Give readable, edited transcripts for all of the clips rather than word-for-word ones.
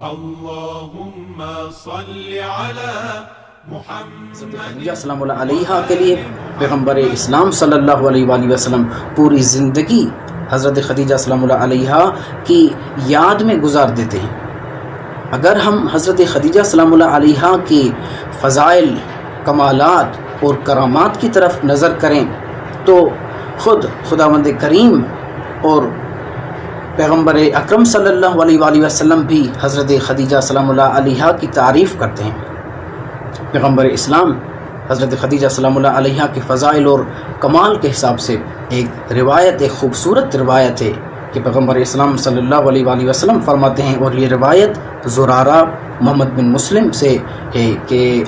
اللهم صل على محمد۔ خدیجہ سلام اللہ علیہا کے لیے پیغمبر اسلام صلی اللہ علیہ وآلہ وسلم پوری زندگی حضرت خدیجہ سلام اللہ علیہا کی یاد میں گزار دیتے ہیں۔ اگر ہم حضرت خدیجہ سلام اللہ علیہا کی فضائل، کمالات اور کرامات کی طرف نظر کریں تو خود خداوند کریم اور پیغمبر اکرم صلی اللہ علیہ وآلہ وسلم بھی حضرت خدیجہ سلام اللہ علیہا کی تعریف کرتے ہیں۔ پیغمبر اسلام حضرت خدیجہ سلام اللہ علیہا کے فضائل اور کمال کے حساب سے ایک روایت، ایک خوبصورت روایت ہے کہ پیغمبر اسلام صلی اللہ علیہ وآلہ وسلم فرماتے ہیں، اور یہ روایت زرارہ محمد بن مسلم سے ہے کہ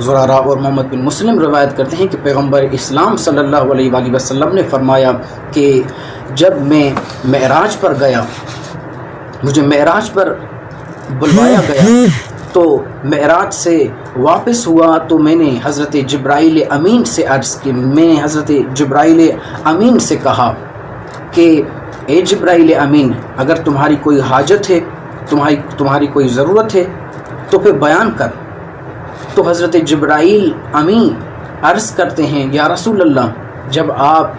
زرارہ اور محمد بن مسلم روایت کرتے ہیں کہ پیغمبر اسلام صلی اللہ علیہ وآلہ وسلم نے فرمایا کہ جب میں معراج پر گیا، مجھے معراج پر بلوایا گیا تو معراج سے واپس ہوا تو میں نے حضرت جبرائیل امین سے عرض کی، میں نے حضرت جبرائیل امین سے کہا کہ اے جبرائیل امین، اگر تمہاری کوئی حاجت ہے، تمہاری کوئی ضرورت ہے تو پھر بیان کر۔ تو حضرت جبرائیل امین عرض کرتے ہیں، یا رسول اللہ، جب آپ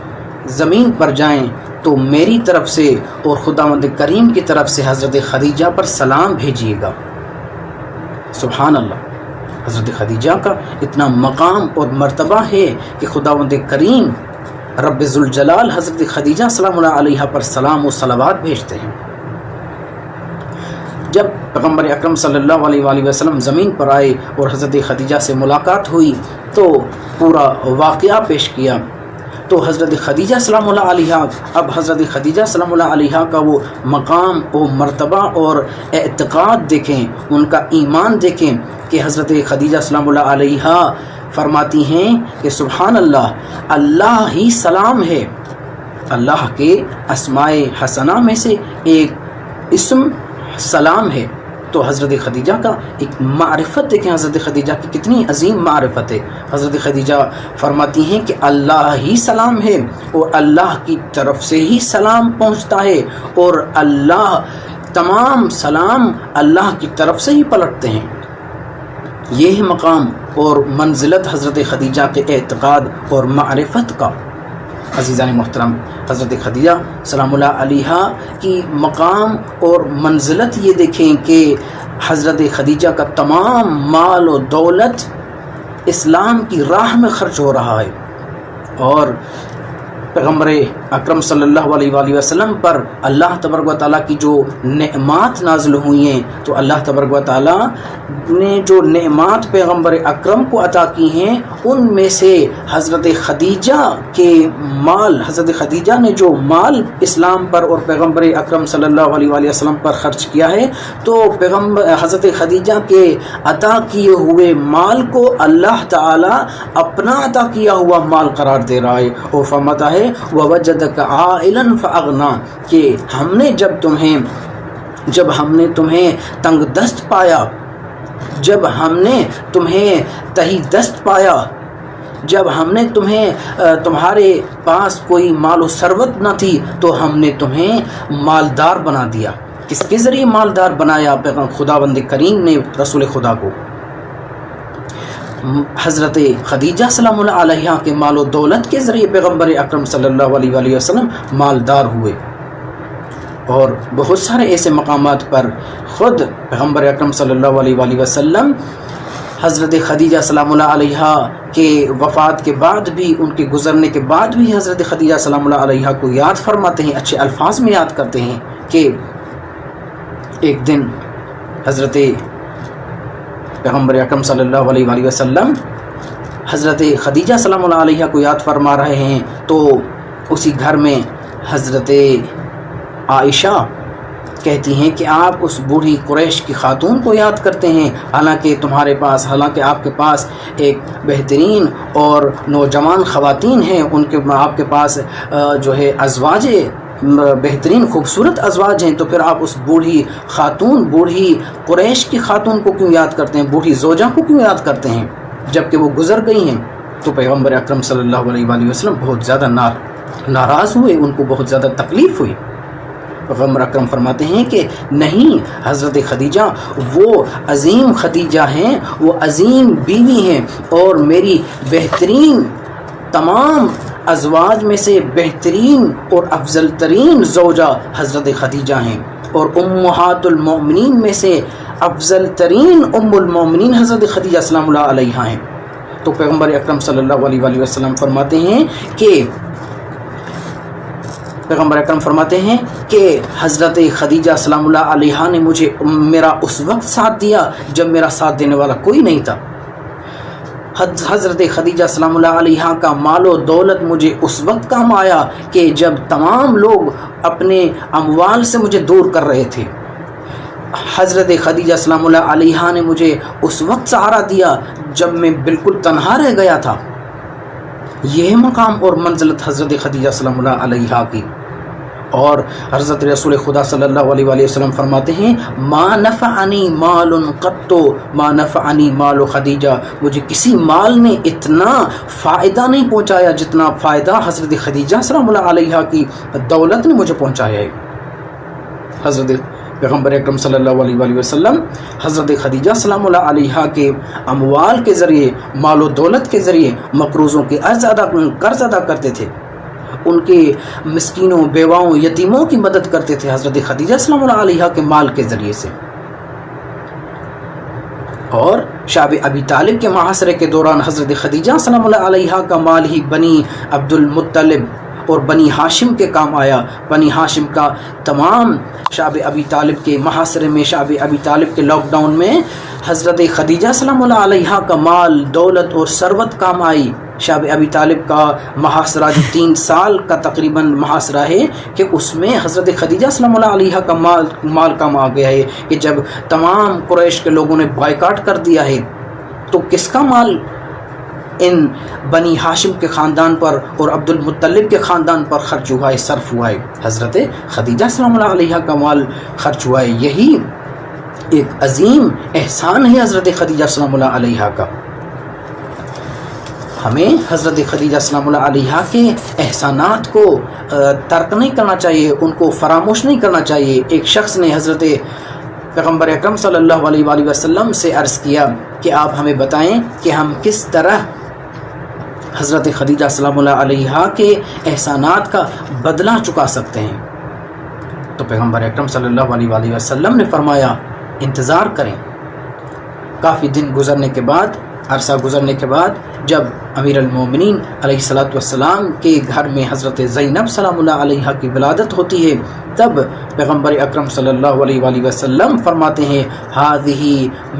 زمین پر جائیں تو میری طرف سے اور خداوند کریم کی طرف سے حضرت خدیجہ پر سلام بھیجیے گا۔ سبحان اللہ، حضرت خدیجہ کا اتنا مقام اور مرتبہ ہے کہ خداوند کریم رب ذوالجلال حضرت خدیجہ سلام اللہ علیہا پر سلام و صلوات بھیجتے ہیں۔ جب پیغمبر اکرم صلی اللہ علیہ وآلہ وسلم زمین پر آئے اور حضرت خدیجہ سے ملاقات ہوئی تو پورا واقعہ پیش کیا، تو حضرت خدیجہ سلام اللہ علیہا، اب حضرت خدیجہ سلام اللہ علیہا کا وہ مقام و مرتبہ اور اعتقاد دیکھیں، ان کا ایمان دیکھیں کہ حضرت خدیجہ سلام اللہ علیہا فرماتی ہیں کہ سبحان اللہ، اللہ ہی سلام ہے۔ اللہ کے اسماء حسنہ میں سے ایک اسم سلام ہے۔ تو حضرت خدیجہ کا ایک معرفت دیکھیں، حضرت خدیجہ کی کتنی عظیم معرفت ہے۔ حضرت خدیجہ فرماتی ہیں کہ اللہ ہی سلام ہے اور اللہ کی طرف سے ہی سلام پہنچتا ہے، اور اللہ تمام سلام اللہ کی طرف سے ہی پلٹتے ہیں۔ یہ ہے مقام اور منزلت حضرت خدیجہ کے اعتقاد اور معرفت کا۔ عزیزان محترم، حضرت خدیجہ سلام اللہ علیہا کی مقام اور منزلت یہ دیکھیں کہ حضرت خدیجہ کا تمام مال و دولت اسلام کی راہ میں خرچ ہو رہا ہے، اور پیغمبر اکرم صلی اللہ علیہ وآلہ وسلم پر اللہ تبارک و تعالیٰ کی جو نعمات نازل ہوئی ہیں، تو اللہ تبارک و تعالیٰ نے جو نعمات پیغمبر اکرم کو عطا کی ہیں ان میں سے حضرت خدیجہ کے مال، حضرت خدیجہ نے جو مال اسلام پر اور پیغمبر اکرم صلی اللہ علیہ وآلہ وسلم پر خرچ کیا ہے، تو حضرت خدیجہ کے عطا کیے ہوئے مال کو اللہ تعالیٰ اپنا عطا کیا ہوا مال قرار دے رہا ہے، اور فرماتا ہے وَوَجَدَكَ عَائِلًا فَأَغْنَىٰ، کہ ہم نے تمہیں تنگ دست پایا، جب ہم نے تمہیں تہی دست پایا، جب ہم نے تمہارے پاس کوئی مال و ثروت نہ تھی تو ہم نے تمہیں مالدار بنا دیا۔ کس کے ذریعے مالدار بنایا؟ خداوند کریم نے رسول خدا کو۔ حضرت خدیجہ سلام اللہ علیہا کے مال و دولت کے ذریعے پیغمبر اکرم صلی اللہ علیہ وآلہ وسلم مالدار ہوئے، اور بہت سارے ایسے مقامات پر خود پیغمبر اکرم صلی اللہ علیہ وآلہ وسلم حضرت خدیجہ سلام اللہ علیہا کے وفات کے بعد بھی، ان کے گزرنے کے بعد بھی حضرت خدیجہ سلام اللہ علیہا کو یاد فرماتے ہیں، اچھے الفاظ میں یاد کرتے ہیں کہ ایک دن حضرت پیغمبر اکرم صلی اللہ علیہ وآلہ وسلم حضرت خدیجہ سلام اللہ علیہا کو یاد فرما رہے ہیں، تو اسی گھر میں حضرت عائشہ کہتی ہیں کہ آپ اس بوڑھی قریش کی خاتون کو یاد کرتے ہیں، حالانکہ آپ کے پاس ایک بہترین اور نوجوان خواتین ہیں، آپ کے پاس جو ہے ازواج بہترین خوبصورت ازواج ہیں، تو پھر آپ اس بوڑھی قریش کی خاتون کو کیوں یاد کرتے ہیں، بوڑھی زوجہ کو کیوں یاد کرتے ہیں جبکہ وہ گزر گئی ہیں؟ تو پیغمبر اکرم صلی اللہ علیہ وآلہ وسلم بہت زیادہ ناراض ہوئے، ان کو بہت زیادہ تکلیف ہوئی۔ پیغمبر اکرم فرماتے ہیں کہ نہیں، حضرت خدیجہ وہ عظیم خدیجہ ہیں، وہ عظیم بیوی ہیں، اور میری بہترین تمام ازواج میں سے بہترین اور افضل ترین زوجہ حضرت خدیجہ ہیں، اور امہات المومنین میں سے افضل ترین ام المومنین حضرت خدیجہ سلام اللہ علیہا ہیں۔ تو پیغمبر اکرم صلی اللہ علیہ وآلہ وسلم فرماتے ہیں کہ حضرت خدیجہ سلام اللہ علیہا نے مجھے میرا اس وقت ساتھ دیا جب میرا ساتھ دینے والا کوئی نہیں تھا۔ حضرت خدیجہ سلام اللہ علیہا کا مال و دولت مجھے اس وقت کام آیا کہ جب تمام لوگ اپنے اموال سے مجھے دور کر رہے تھے۔ حضرت خدیجہ سلام اللہ علیہا نے مجھے اس وقت سہارا دیا جب میں بالکل تنہا رہ گیا تھا۔ یہ مقام اور منزلت حضرت خدیجہ سلام اللہ علیہا کی۔ اور حضرت رسول خدا صلی اللہ علیہ وآلہ وسلم فرماتے ہیں ما نفعنی مال قط ما نفعنی مال خدیجہ، مجھے کسی مال نے اتنا فائدہ نہیں پہنچایا جتنا فائدہ حضرت خدیجہ سلام اللہ علیہا کی دولت نے مجھے پہنچایا ہے۔ حضرت پیغمبر اکرم صلی اللہ علیہ وآلہ وسلم حضرت خدیجہ سلام اللہ علیہا کے اموال کے ذریعے، مال و دولت کے ذریعے مقروضوں کے قرض ادا کرتے تھے، ان کے مسکینوں، بیواؤں، یتیموں کی مدد کرتے تھے حضرت خدیجہ سلام اللہ علیہا کے مال کے ذریعے سے۔ اور شعب ابی طالب کے محاصرے کے دوران حضرت خدیجہ سلام اللہ علیہا کا مال ہی بنی عبد المطلب اور بنی ہاشم کے کام آیا۔ بنی ہاشم کا تمام شعب ابی طالب کے محاصرے میں، شعب ابی طالب کے لاک ڈاؤن میں حضرت خدیجہ سلام اللہ علیہا کا مال، دولت اور ثروت کام آئی۔ شعب ابی طالب کا محاصرہ جو 3 سال کا تقریباً محاصرہ ہے کہ اس میں حضرت خدیجہ سلام اللہ علیہا کا مال کام آ گیا ہے کہ جب تمام قریش کے لوگوں نے بائیکاٹ کر دیا ہے تو کس کا مال ان بنی ہاشم کے خاندان پر اور عبد المطلب کے خاندان پر خرچ ہوا ہے، صرف ہوا ہے؟ حضرت خدیجہ سلام اللہ علیہا کا مال خرچ ہوا ہے۔ یہی ایک عظیم احسان ہے حضرت خدیجہ سلام اللہ علیہا کا۔ ہمیں حضرت خدیجہ سلام اللہ علیہا کے احسانات کو ترک نہیں کرنا چاہیے، ان کو فراموش نہیں کرنا چاہیے۔ ایک شخص نے حضرت پیغمبر اکرم صلی اللہ علیہ وآلہ وسلم سے عرض کیا کہ آپ ہمیں بتائیں کہ ہم کس طرح حضرت خدیجہ سلام اللہ علیہا کے احسانات کا بدلہ چکا سکتے ہیں۔ تو پیغمبر اکرم صلی اللہ علیہ وآلہ وسلم نے فرمایا انتظار کریں۔ کافی دن گزرنے کے بعد، عرصہ گزرنے کے بعد، جب امیر المومنین علیہ الصلوۃ والسلام کے گھر میں حضرت زینب سلام اللہ علیہا کی ولادت ہوتی ہے، تب پیغمبر اکرم صلی اللہ علیہ وآلہ وسلم فرماتے ہیں ہذہ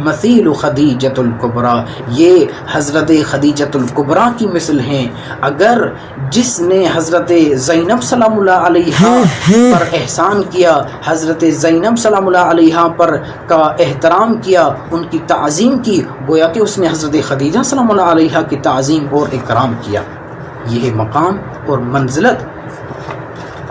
مثیل خدیجۃ الکبریٰ، یہ حضرت خدیجۃ الکبریٰ کی مثل ہیں۔ اگر جس نے حضرت زینب سلام اللہ علیہا پر احسان کیا، حضرت زینب سلام اللہ علیہا پر کا احترام کیا، ان کی تعظیم کی، گویا کہ اس نے حضرت خدیجہ سلام اللہ علیہا کی تعظیم اور اکرام کیا۔ یہ مقام اور منزلت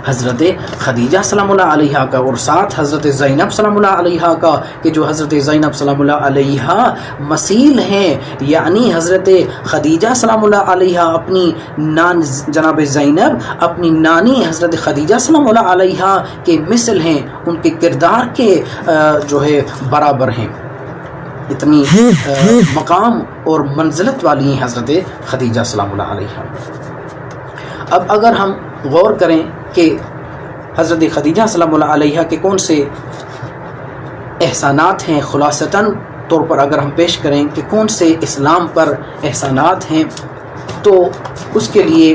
حضرت خدیجہ سلام اللہ علیہا کا، اور ساتھ حضرت زینب سلام اللہ علیہا کا کہ جو حضرت زینب سلام اللہ علیہا مثیل ہیں، یعنی حضرت خدیجہ سلام اللہ علیہا اپنی جناب زینب اپنی نانی حضرت خدیجہ سلام اللہ علیہا کے مثل ہیں، ان کے کردار کے جو ہے برابر ہیں۔ اتنی مقام اور منزلت والی ہیں حضرت خدیجہ سلام اللہ علیہا۔ اب اگر ہم غور کریں کہ حضرت خدیجہ سلام اللہ علیہا کے کون سے احسانات ہیں، خلاصتاً طور پر اگر ہم پیش کریں کہ کون سے اسلام پر احسانات ہیں، تو اس کے لیے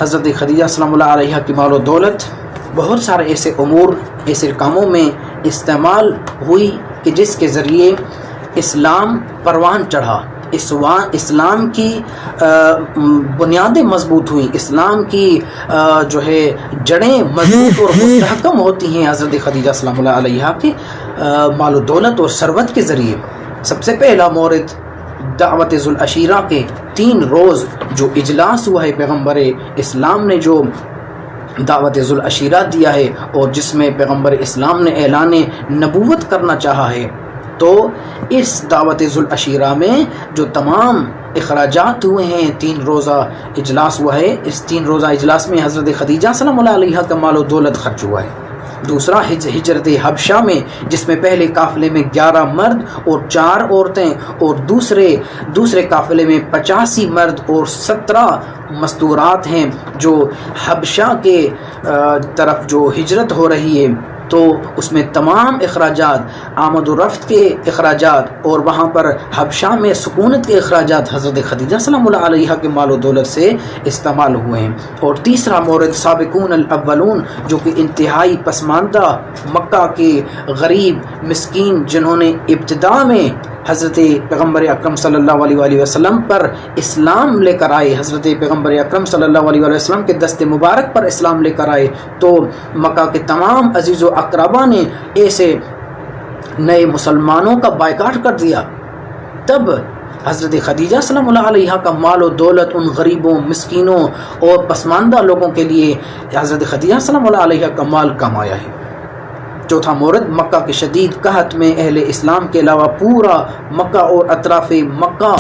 حضرت خدیجہ سلام اللہ علیہا کی مال و دولت بہت سارے ایسے امور، ایسے کاموں میں استعمال ہوئی کہ جس کے ذریعے اسلام پروان چڑھا، اسلام کی بنیادیں مضبوط ہوئیں، اسلام کی جو ہے جڑیں مضبوط اور مستحکم ہوتی ہیں حضرت خدیجہ سلام اللہ علیہا کے مال و دولت اور ثروت کے ذریعے۔ سب سے پہلا مورد دعوت ذو العشیرہ کے 3 روز جو اجلاس ہوا ہے، پیغمبر اسلام نے جو دعوت ذو العشیرہ دیا ہے اور جس میں پیغمبر اسلام نے اعلان نبوت کرنا چاہا ہے، تو اس دعوت ذوالعشیرہ میں جو تمام اخراجات ہوئے ہیں، 3 روزہ اجلاس ہوا ہے، اس 3 روزہ اجلاس میں حضرت خدیجہ سلام اللہ علیہا کا مال و دولت خرچ ہوا ہے۔ دوسرا ہجرت حبشہ میں، جس میں پہلے قافلے میں 11 مرد اور 4 عورتیں، اور دوسرے قافلے میں 85 مرد اور 17 مستورات ہیں، جو حبشہ کے طرف جو ہجرت ہو رہی ہے، تو اس میں تمام اخراجات، آمد و رفت کے اخراجات اور وہاں پر حبشہ میں سکونت کے اخراجات حضرت خدیجہ سلام اللہ علیہا کے مال و دولت سے استعمال ہوئے ہیں۔ اور تیسرا مورد سابقون الاولون، جو کہ انتہائی پسماندہ مکہ کے غریب مسکین، جنہوں نے ابتدا میں حضرت پیغمبر اکرم صلی اللہ علیہ وآلہ وسلم پر اسلام لے کر آئے، حضرت پیغمبر اکرم صلی اللہ علیہ وآلہ وسلم کے دست مبارک پر اسلام لے کر آئے، تو مکہ کے تمام عزیز و اقربا نے ایسے نئے مسلمانوں کا بائیکاٹ کر دیا۔ تب حضرت خدیجہ سلام اللہ علیہا کا مال و دولت ان غریبوں، مسکینوں اور پسماندہ لوگوں کے لیے حضرت خدیجہ سلام اللہ علیہا کا مال کم آیا ہے۔ چوتھا مورد، مکہ کے شدید قحط میں اہل اسلام کے علاوہ پورا مکہ اور اطراف مکہ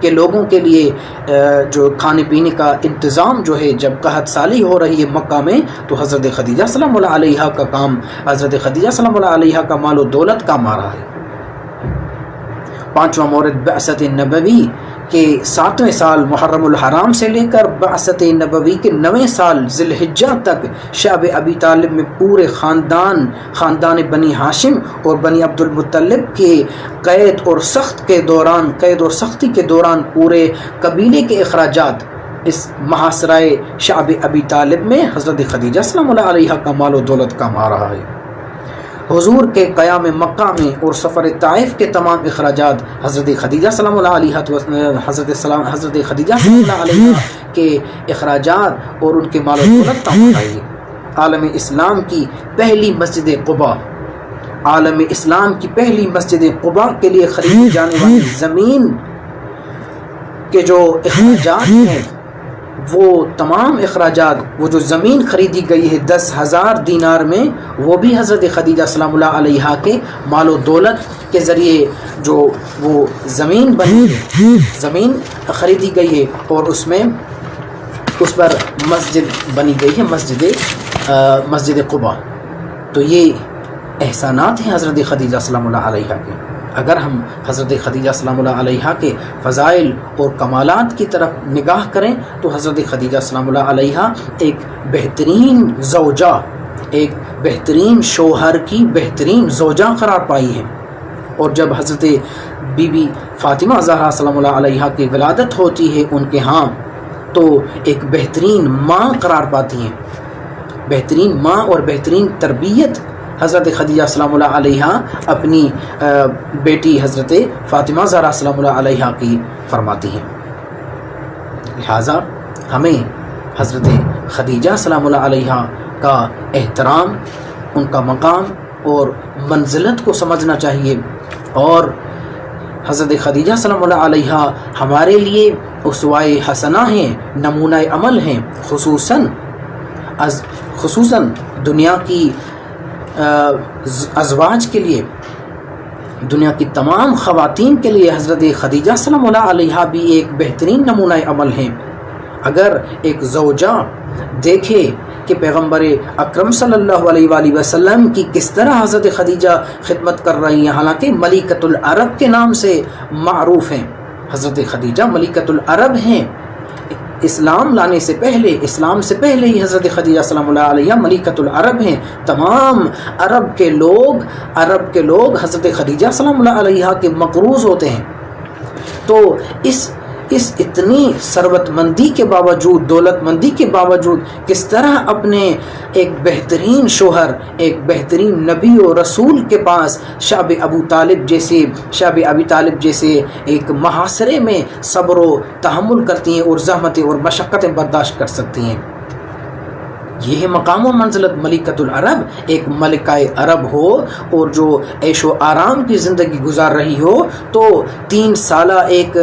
کے لوگوں کے لیے جو کھانے پینے کا انتظام جو ہے، جب قحط سالی ہو رہی ہے مکہ میں، تو حضرت خدیجہ سلام اللہ علیہا کا کام، حضرت خدیجہ سلام اللہ علیہا کا مال و دولت کام آ رہا ہے۔ پانچواں مورد، بعثت نبوی کے 7ویں سال محرم الحرام سے لے کر بعثت نبوی کے 9ویں سال ذی الحجہ تک شعب ابی طالب میں پورے خاندان بنی ہاشم اور بنی عبد المطلب کے قید اور سختی کے دوران پورے قبیلے کے اخراجات اس محاصرۂ شعب ابی طالب میں حضرت خدیجہ سلام اللہ علیہا کا مال و دولت کام آ رہا ہے۔ حضور کے قیام مکہ میں اور سفر طائف کے تمام اخراجات حضرت خدیجہ سلام اللہ علیہا حضرت خدیجہ سلام اللہ علیہا کے اخراجات اور ان کے مال و دولت کام آ رہی ہے۔ عالم اسلام کی پہلی مسجد قباء کے لیے خریدی جانے والی زمین کے جو اخراجات ہیں، وہ تمام اخراجات، وہ جو زمین خریدی گئی ہے 10,000 دینار میں، وہ بھی حضرت خدیجہ سلام اللہ علیہا کے مال و دولت کے ذریعے جو وہ زمین زمین خریدی گئی ہے، اور اس پر مسجد بنی گئی ہے، مسجد قباء۔ تو یہ احسانات ہیں حضرت خدیجہ سلام اللہ علیہا کے۔ اگر ہم حضرت خدیجہ سلام اللہ علیہا کے فضائل اور کمالات کی طرف نگاہ کریں تو حضرت خدیجہ سلام اللہ علیہا ایک بہترین زوجہ، ایک بہترین شوہر کی بہترین زوجہ قرار پائی ہیں، اور جب حضرت بی بی فاطمہ زہرا سلام اللہ علیہا کی ولادت ہوتی ہے ان کے ہاں، تو ایک بہترین ماں قرار پاتی ہیں۔ بہترین ماں اور بہترین تربیت حضرت خدیجہ سلام اللہ علیہا اپنی بیٹی حضرت فاطمہ زہرا سلام اللہ علیہا کی فرماتی ہیں۔ لہٰذا ہمیں حضرت خدیجہ سلام اللہ علیہا کا احترام، ان کا مقام اور منزلت کو سمجھنا چاہیے، اور حضرت خدیجہ سلام اللہ علیہا ہمارے لیے اسوائے حسنہ ہیں، نمونہ عمل ہیں، خصوصاً دنیا کی ازواج کے لیے، دنیا کی تمام خواتین کے لیے حضرت خدیجہ سلام اللہ علیہا بھی ایک بہترین نمونہ عمل ہیں۔ اگر ایک زوجہ دیکھے کہ پیغمبر اکرم صلی اللہ علیہ وآلہ وسلم کی کس طرح حضرت خدیجہ خدمت کر رہی ہیں، حالانکہ ملکۃ العرب کے نام سے معروف ہیں، حضرت خدیجہ ملکۃ العرب ہیں، اسلام سے پہلے ہی حضرت خدیجہ سلام اللہ علیہ ملکۃ العرب ہیں، تمام عرب کے لوگ حضرت خدیجہ سلام اللہ علیہ کے مقروض ہوتے ہیں۔ تو اس اتنی ثروت مندی کے باوجود، دولت مندی کے باوجود کس طرح اپنے ایک بہترین شوہر، ایک بہترین نبی و رسول کے پاس شعب ابی طالب جیسے ایک محاصرے میں صبر و تحمل کرتی ہیں اور زحمتیں اور مشقتیں برداشت کر سکتی ہیں۔ یہ ہے مقام و منزلت ملکۃ العرب۔ ایک ملکہ عرب ہو اور جو عیش و آرام کی زندگی گزار رہی ہو، تو 3 سالہ ایک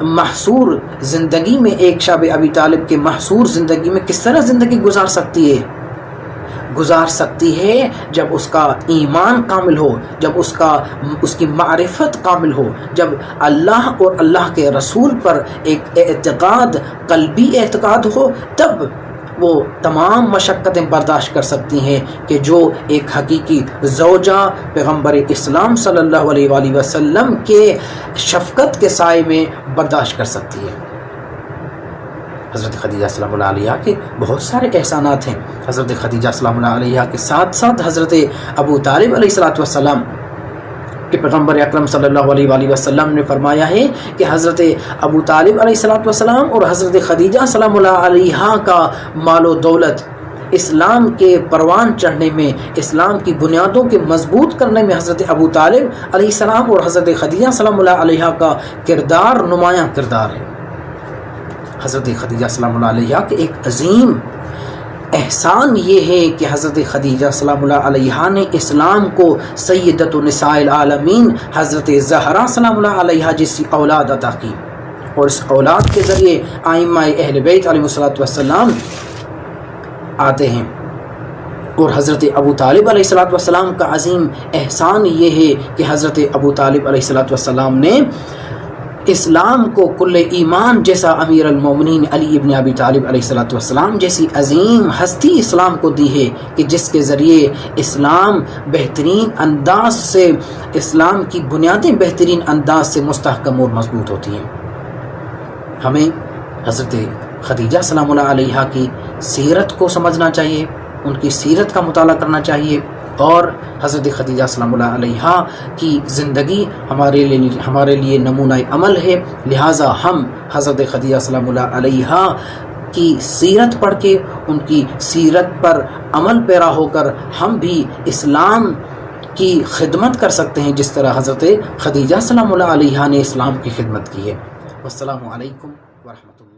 محصور زندگی میں، ایک شعب ابی طالب کے محصور زندگی میں کس طرح زندگی گزار سکتی ہے؟ گزار سکتی ہے جب اس کا ایمان کامل ہو، جب اس کی معرفت کامل ہو، جب اللہ اور اللہ کے رسول پر ایک اعتقاد، قلبی اعتقاد ہو، تب وہ تمام مشقتیں برداشت کر سکتی ہیں کہ جو ایک حقیقی زوجہ پیغمبر اسلام صلی اللہ علیہ وآلہ وسلم کے شفقت کے سائے میں برداشت کر سکتی ہے۔ حضرت خدیجہ سلام اللہ علیہ کے بہت سارے احسانات ہیں۔ حضرت خدیجہ سلام اللہ علیہ کے ساتھ ساتھ حضرت ابو طالب علیہ السلام کہ پیغمبر اکرم صلی اللہ علیہ وآلہ وسلم نے فرمایا ہے کہ حضرت ابو طالب علیہ السلام اور حضرت خدیجہ سلام اللہ علیہ کا مال و دولت اسلام کے پروان چڑھنے میں، اسلام کی بنیادوں کے مضبوط کرنے میں حضرت ابو طالب علیہ السلام اور حضرت خدیجہ سلام اللہ علیہ کا کردار نمایاں کردار ہے۔ حضرت خدیجہ سلام اللہ علیہ کے ایک عظیم احسان یہ ہے کہ حضرت خدیجہ سلام اللہ علیہ نے اسلام کو سیدۃ النساء العالمین حضرت زہرا سلام اللہ علیہ جیسی اولاد عطا کی، اور اس اولاد کے ذریعے ائمہ اہل بیت علیہ السلام آتے ہیں۔ اور حضرت ابو طالب علیہ السلام کا عظیم احسان یہ ہے کہ حضرت ابو طالب علیہ السلام نے اسلام کو کل ایمان جیسا امیر المومنین علی ابن ابی طالب علیہ السلام جیسی عظیم ہستی اسلام کو دی ہے کہ جس کے ذریعے اسلام بہترین انداز سے، اسلام کی بنیادیں بہترین انداز سے مستحکم اور مضبوط ہوتی ہیں۔ ہمیں حضرت خدیجہ سلام اللہ علیہ کی سیرت کو سمجھنا چاہیے، ان کی سیرت کا مطالعہ کرنا چاہیے، اور حضرت خدیجہ سلام اللہ علیہ کی زندگی ہمارے لیے نمونہ عمل ہے، لہٰذا ہم حضرت خدیجہ سلام اللہ علیہ کی سیرت پڑھ کے، ان کی سیرت پر عمل پیرا ہو کر ہم بھی اسلام کی خدمت کر سکتے ہیں جس طرح حضرت خدیجہ سلام اللہ علیہ نے اسلام کی خدمت کی ہے۔ والسلام علیکم ورحمۃ اللہ۔